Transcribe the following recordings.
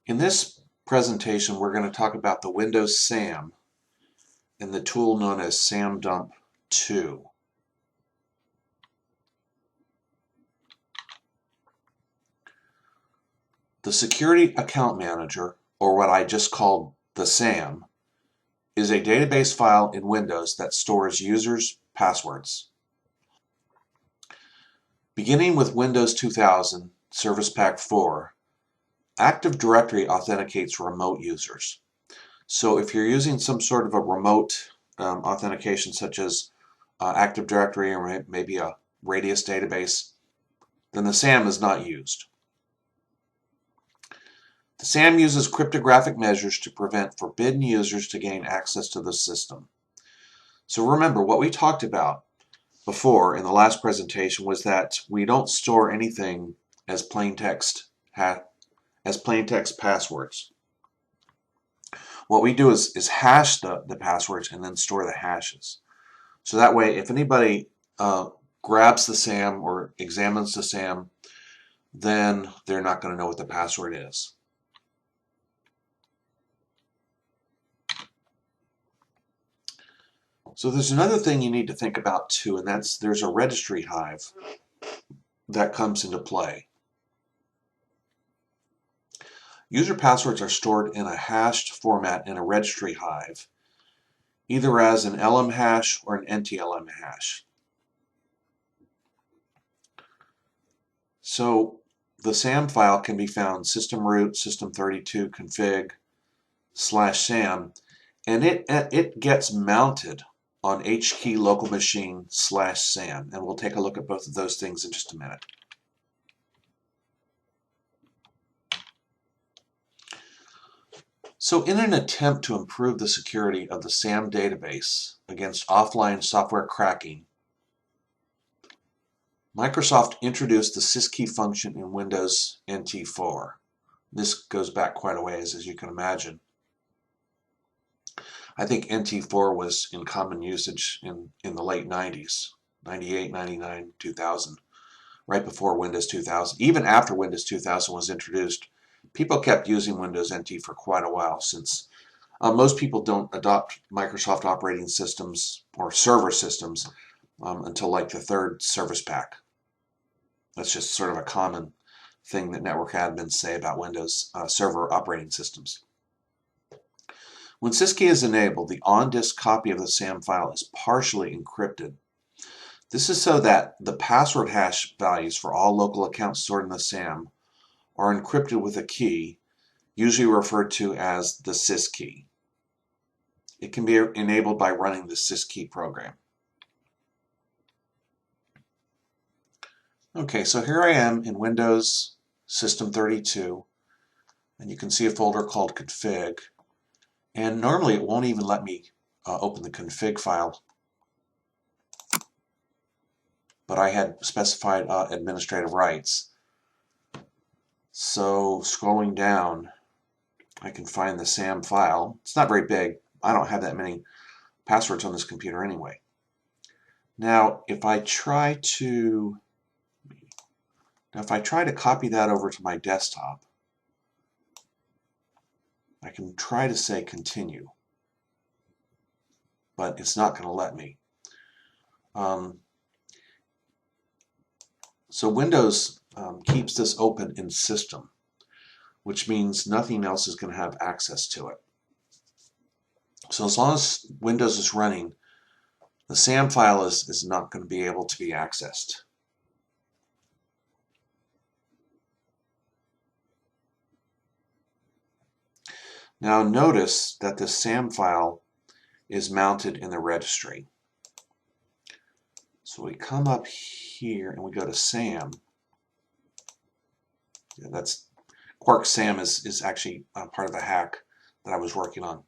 In this presentation, we're going to talk about the Windows SAM and the tool known as SAMDump 2. The Security Account Manager, or what I just called the SAM, is a database file in Windows that stores users' passwords. Beginning with Windows 2000 Service Pack 4, Active Directory authenticates remote users. So if you're using some sort of a remote authentication such as Active Directory or maybe a Radius database, then the SAM is not used. The SAM uses cryptographic measures to prevent forbidden users to gain access to the system. So remember, what we talked about before in the last presentation was that we don't store anything as plain text passwords. What we do is hash the passwords and then store the hashes. So that way, if anybody grabs the SAM or examines the SAM, then they're not going to know what the password is. So there's another thing you need to think about too, and that's there's a registry hive that comes into play. User passwords are stored in a hashed format in a registry hive, either as an LM hash or an NTLM hash. So the SAM file can be found system root system32 config/SAM, and it gets mounted on HKey local machine/SAM, and we'll take a look at both of those things in just a minute. So in an attempt to improve the security of the SAM database against offline software cracking, Microsoft introduced the syskey function in Windows NT 4. This goes back quite a ways, as you can imagine. I think NT4 was in common usage in the late 90s, 98, 99, 2000, right before Windows 2000. Even after Windows 2000 was introduced, people kept using Windows NT for quite a while, since most people don't adopt Microsoft operating systems or server systems until like the third service pack. That's just sort of a common thing that network admins say about Windows server operating systems. When syskey is enabled, the on-disk copy of the SAM file is partially encrypted. This is so that the password hash values for all local accounts stored in the SAM are encrypted with a key, usually referred to as the syskey. It can be enabled by running the syskey program. Okay, so here I am in Windows System32, and you can see a folder called config. And normally it won't even let me open the config file, but I had specified administrative rights. So scrolling down, I can find the SAM file. It's not very big. I don't have that many passwords on this computer anyway. Now, if I try to copy that over to my desktop, I can try to say continue, but it's not going to let me. So Windows keeps this open in system, which means nothing else is going to have access to it. So as long as Windows is running, the SAM file is not going to be able to be accessed. Now notice that the SAM file is mounted in the registry. So we come up here and we go to SAM. Yeah, that's Quark SAM is actually part of the hack that I was working on.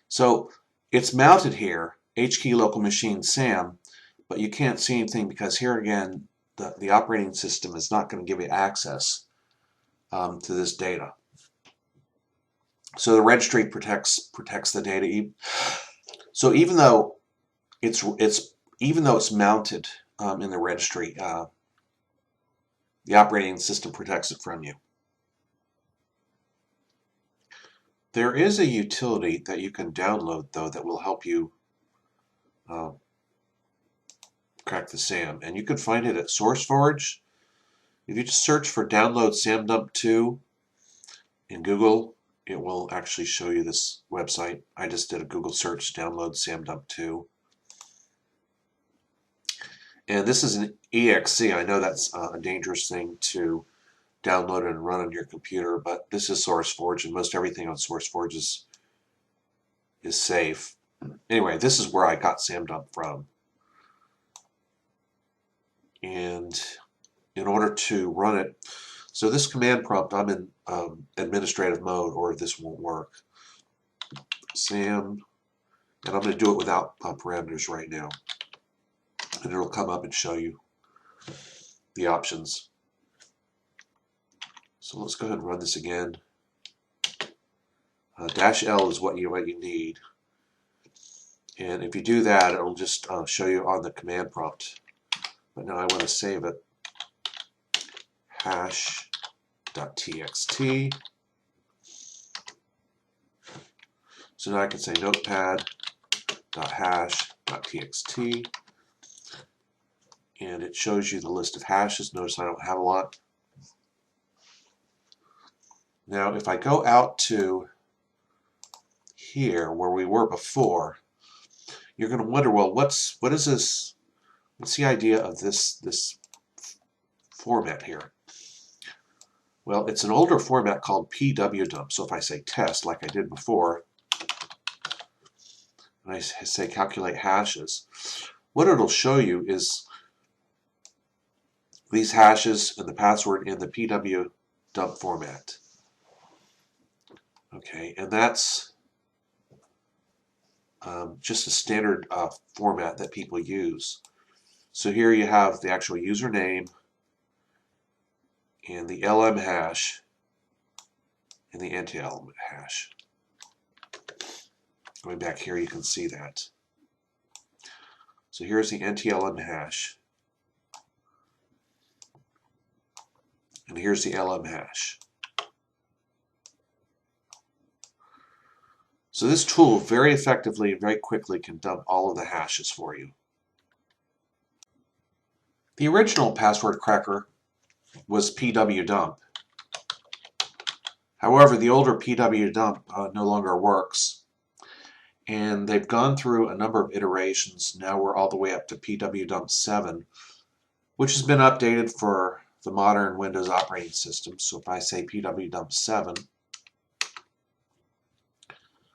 So it's mounted here, HKey local machine SAM, but you can't see anything because here again the operating system is not going to give you access to this data. So the registry protects the data. So even though it's mounted in the registry, the operating system protects it from you. There is a utility that you can download, though, that will help you crack the SAM. And you can find it at SourceForge. If you just search for download SamDump 2 in Google, it will actually show you this website. I just did a Google search, download SamDump 2. And this is an exe. I know that's a dangerous thing to download and run on your computer, but this is SourceForge, and most everything on SourceForge is safe. Anyway, this is where I got SamDump from. And in order to run it, so this command prompt, I'm in administrative mode, or this won't work. Sam, and I'm going to do it without parameters right now. And it'll come up and show you the options. So let's go ahead and run this again. -L is what you need. And if you do that, it'll just show you on the command prompt. But now I want to save it. Hash.txt. So now I can say notepad.hash.txt. And it shows you the list of hashes. Notice I don't have a lot. Now if I go out to here where we were before, you're going to wonder, well, what is this? What's the idea of this format here? Well, it's an older format called pwdump. So if I say test, like I did before, and I say calculate hashes, what it'll show you is these hashes and the password in the pwdump format. Okay, and that's just a standard format that people use. So here you have the actual username and the LM hash and the anti-element hash. Going back here, you can see that. So here's the NTLM hash, and here's the LM hash. So this tool very effectively and very quickly can dump all of the hashes for you. The original password cracker was pwdump. However, the older pwdump no longer works. And they've gone through a number of iterations. Now we're all the way up to pwdump 7, which has been updated for the modern Windows operating system. So if I say pwdump 7,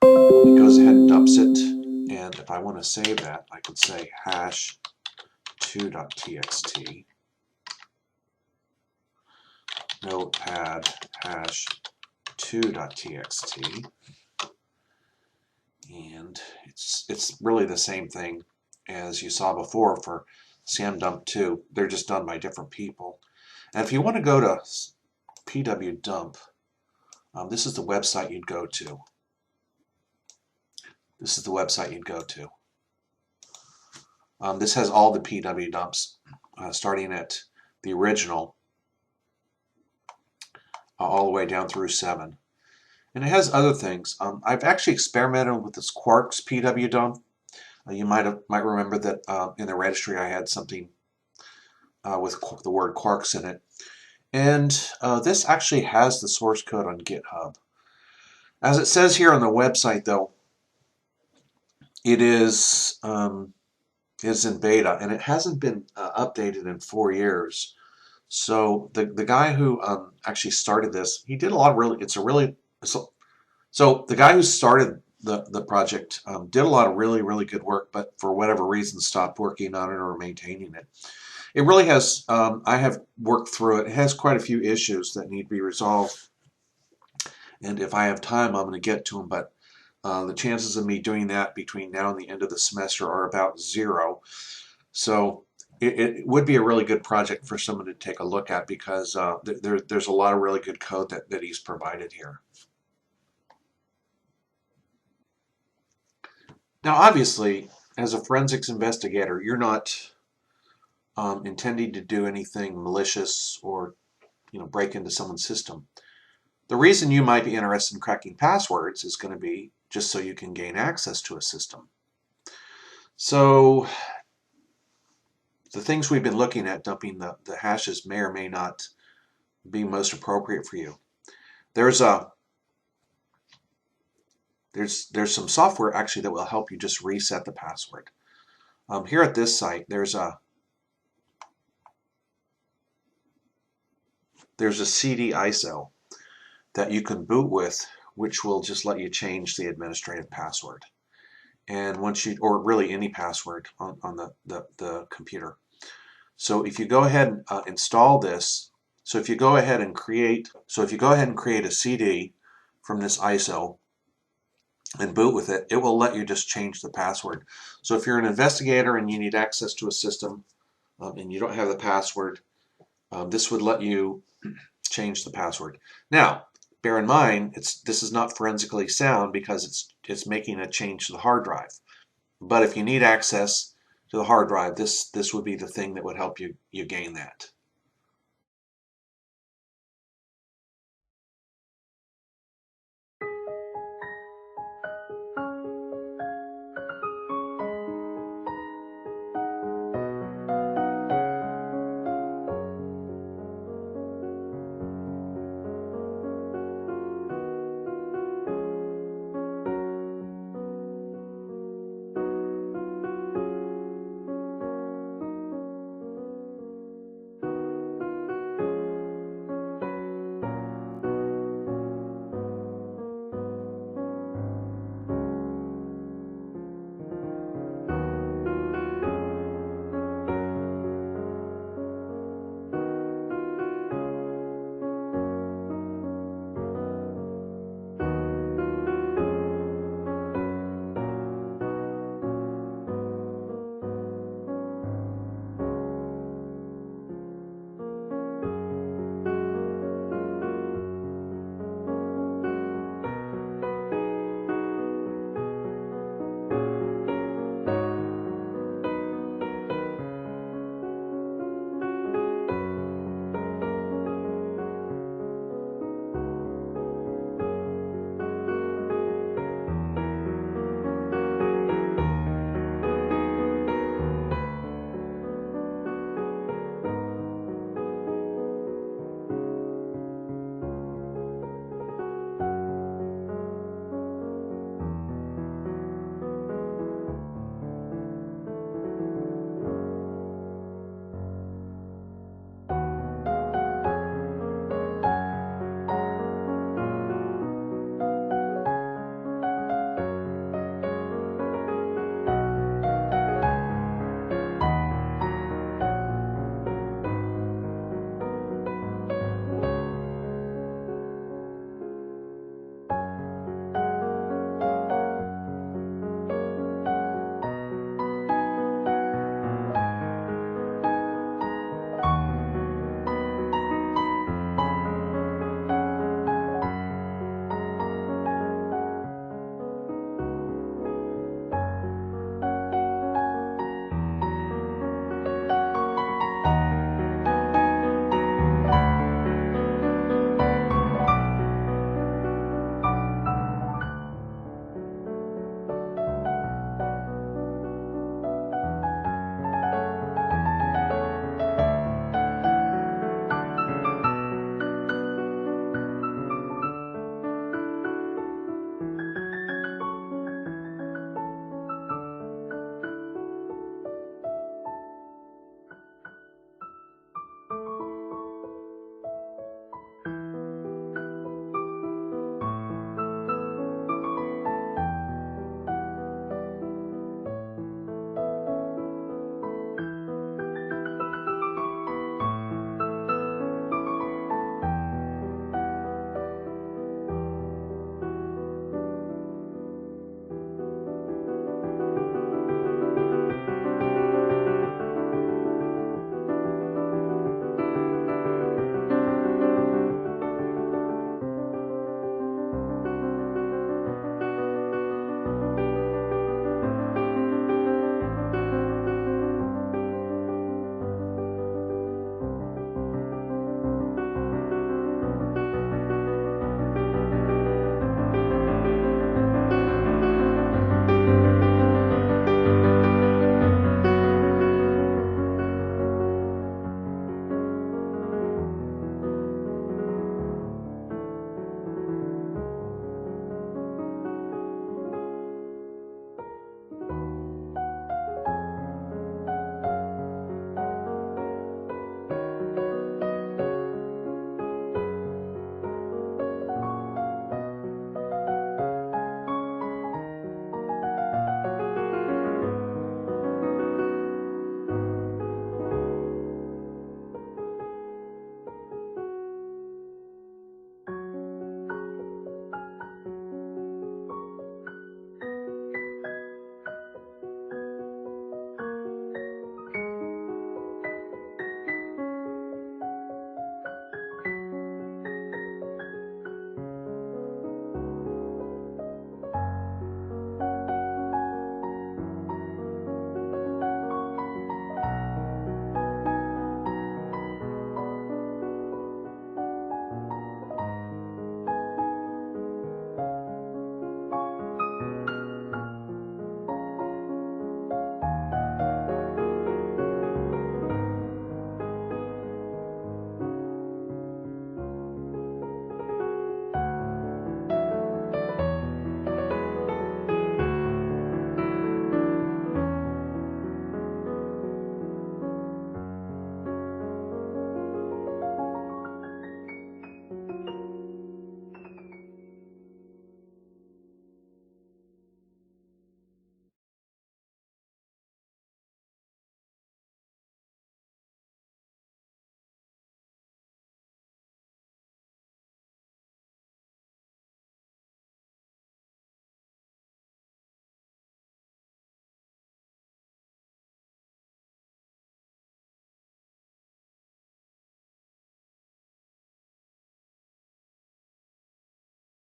it goes ahead and dumps it. And if I want to save that, I can say hash2.txt, notepad hash2.txt. And it's really the same thing as you saw before for SamDump 2. They're just done by different people. And if you want to go to pwdump, this is the website you'd go to. This is the website you'd go to. This has all the pwdumps, starting at the original, all the way down through 7. And it has other things. I've actually experimented with this Quarks pwdump. You might remember that in the registry I had something with the word Quarks in it. And this actually has the source code on GitHub. As it says here on the website, though, it is in beta, and it hasn't been updated in 4 years. So the guy who actually started this, he did a lot of so the guy who started the project did a lot of really good work, but for whatever reason stopped working on it or maintaining it. It really has, I have worked through it. It has quite a few issues that need to be resolved. And if I have time, I'm going to get to them, but the chances of me doing that between now and the end of the semester are about 0. So it would be a really good project for someone to take a look at, because there's a lot of really good code that he's provided here. Now, obviously, as a forensics investigator, you're not intending to do anything malicious or break into someone's system. The reason you might be interested in cracking passwords is going to be just so you can gain access to a system. So the things we've been looking at, dumping the hashes, may or may not be most appropriate for you. There's some software actually that will help you just reset the password. Here at this site, there's a CD ISO that you can boot with, which will just let you change the administrative password. And once you, or really any password on the computer. So if you go ahead and install this, so if you go ahead and create a CD from this ISO and boot with it, it will let you just change the password. So if you're an investigator and you need access to a system and you don't have the password, this would let you change the password. Now, bear in mind, this is not forensically sound because it's making a change to the hard drive. But if you need access to the hard drive, this would be the thing that would help you gain that.